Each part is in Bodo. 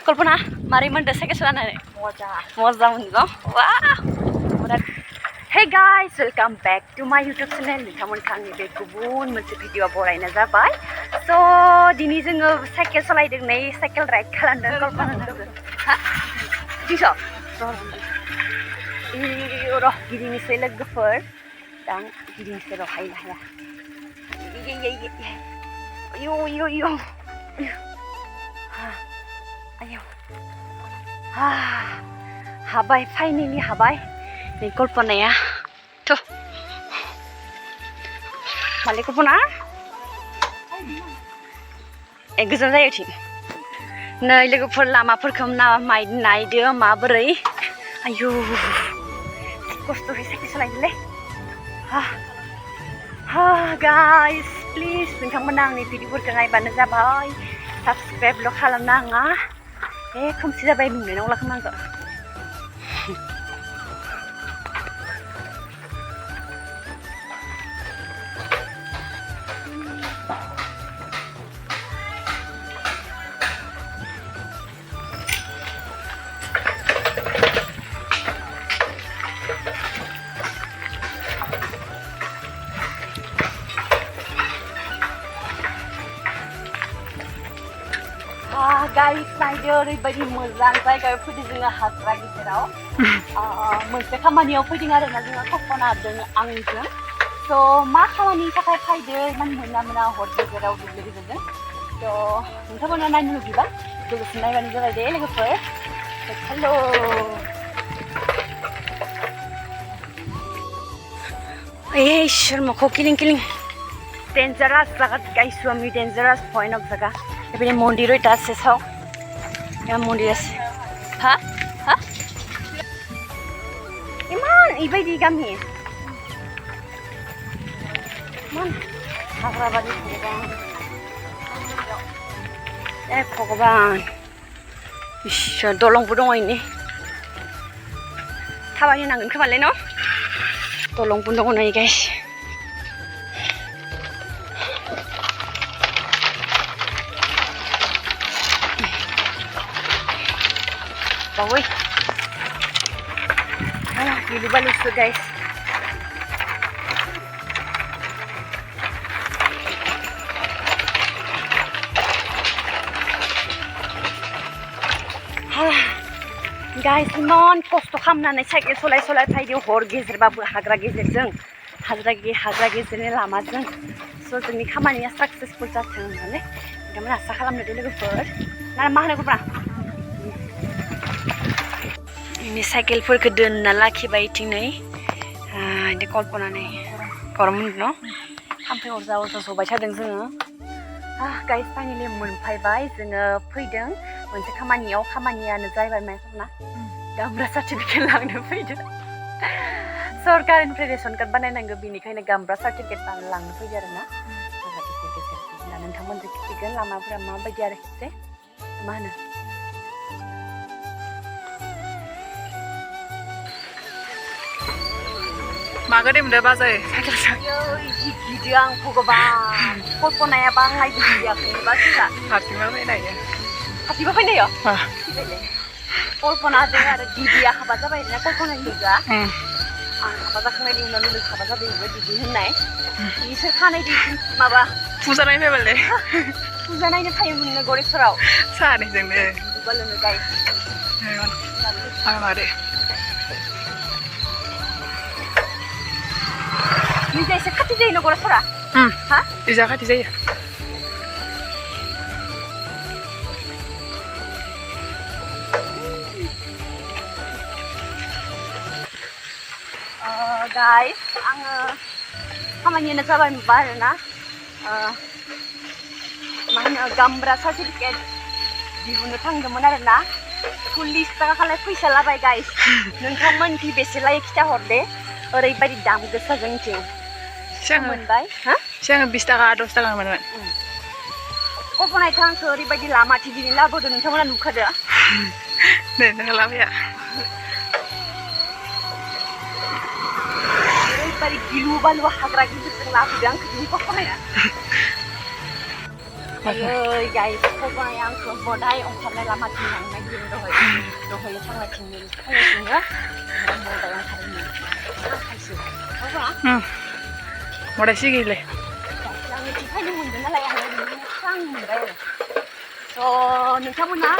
कल्पना मारै मोनदो साइकेल सालायनानै मजा मोनदों वाह hey guys welcome back to my YouTube channel नोंथांमोनखौ आंनि बे गुबुन मोनसे भिडिअ बरायनाय जाबाय स' दिनै जोङो साइकेल सालायदों नै साइकेल राइड खालामदों कल्पना हा दिस र' गिदिंनोसै लोगोफोर दा गिदिंनोसै र' हायना हाया यो यो यो आयौ हाबाय फाइनेलि हाबाय नै कल्पनाया थ' माले कल्पना ए गोजान जायो थिं नै लोगोफोर लामाफोरखौ नायदो माबोरै आयौ खस्थ'यै साइकेल सालायदोलै गाइस प्लिज नोंथांमोना आंनि भिडिअफोरखौ नायबानो जाबाय साबस्क्राइबल' खालामनाङा खोमसि जाबाय बुंनाय नंला खोमा आंखौ गाइस नायदो ओरैबायदि मोजां जायगायाव फैदों जोङो हाग्रा गेजेराव मोनसे खामानियाव फैदों आरोना जोङो कल्पनाजों आंजों स' मा खामानिनि थाखाय फैदो इमान मोना हर गेजेराव दुब्लि गेजेरजों स' नोंथांमोना नायनो लुगैबा लोगोसे नायबानो जाबाय दे लोगोफोर हेलौ इसोर मोखौ किलिं डेन्जारास जागा गाइसु आम्ही डेन्जारास पॉइंट ऑफ जागा এবারে মন্দির ওইটা আছে চাও এমন মন্দির আছে ইমান এইবাইদি গামি ইমান হাগ্রাবাড়ি ভগবান ঈশ্বর দলंबो दङ इनि थाबायनो नांगोन खोमालै न' दलंबो दङ नै guys Woi, gini balik tuh guys. Guys, iman kosto खालामनानै साइकेल सलाय फायदो हर गेजेरबाबो हाग्रा गेजेरजों हाग्रा गेजेरनि लामाजों स' जोंनि खामानिया साक्सेसफुल जाथों होननानै नोंथांमोना आसा खालामदो लोगोफोर ना मा होनो गब्रा ini साइकेलफोरखौ दोनना लाखिबाय इथिंनै इदि कल्पनानै गरम न' थाम्फै अरजा जबाय थादों जोङो गाइस फाइनेलि मोनफैबाय जोङो फैदों मोनसे खामानियानो जाहैबाय माइफोरना गामब्रा सार्टिफिकेट लांनो फैदों सरकारनिफ्राय रेशन कार्ड बानायनांगौ बेनिखायनो गामब्रा सार्टिफिकेट लांनो फैदों आरोना नोंथांमोनजों खिथिगोन लामाफोरा माबायदि आरो खेबसे मा होनो मागोदे मोनदो बाजाय साइकेल गिदिर आं भगबान कल्पनाया बांलायबो गियाखैबा सिगा हारसिंबा फैनायो हारसिंबा फैनायो कल्पनाजों आरो दिदिया हाबा जाबाय ना कल्पनानि लोगोआ आं हाबा जाखांनायनि उनाव लोगो हाबा जाबाय दिदि होननाय बिसोर खानायदि माबा फुजा नायनो फैबायलै फुजा नायनो फैयोमोननो गरेस्वराव सानैजोंनो बिदिबा लोङो गाइस मारे निजा एसे खाथि जायो न गरेस्वरा हा इजा खाथि जायो गाइस आङो खामानियानो जाबाय माबा आरोना मा होनो गामब्रा सार्टिफिकेट दिहुननो थांदोंमोन आरोना 40 थाखा खालाय फैसा लाबाय गाइस नोंथांमोनखि बेसे लायो खिथा हरदे ओरैबायदि दाम गोसा जोंथिं मोनबाय सिगां 20 थाखा 10 थाखा मोनोमोन कल्पनायथ' आंखौ ओरैबायदि लामाथि दिनै लाबोदों नोंथांमोना नुखादो दे नों लाबोया ओरैबायदि गिलु बालु हाग्रा गिदिरजों लाबोदों आंखौ दिनै कल्पनाया आयै गाइस फबाय आंखौ बदाय ओंखारनाय लामाथिं लांनो नागिरदों दहाय थांनायथिंनो बदाय ओंखारनो खायसे अब्ला मराय सिगिले आङो फैनो मोनदों नालाय आङो स्रां मोनबाय आरो स' नोंथांमोना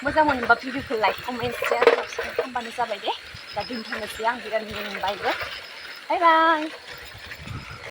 मोजां मोनोबा भिडिअखौ लाइक कमेन्ट शेयार साबसक्राइब खालामबानो जाबाय दे दा दोनथ'नोसै आं बिराद मेंबायबो बाय बाय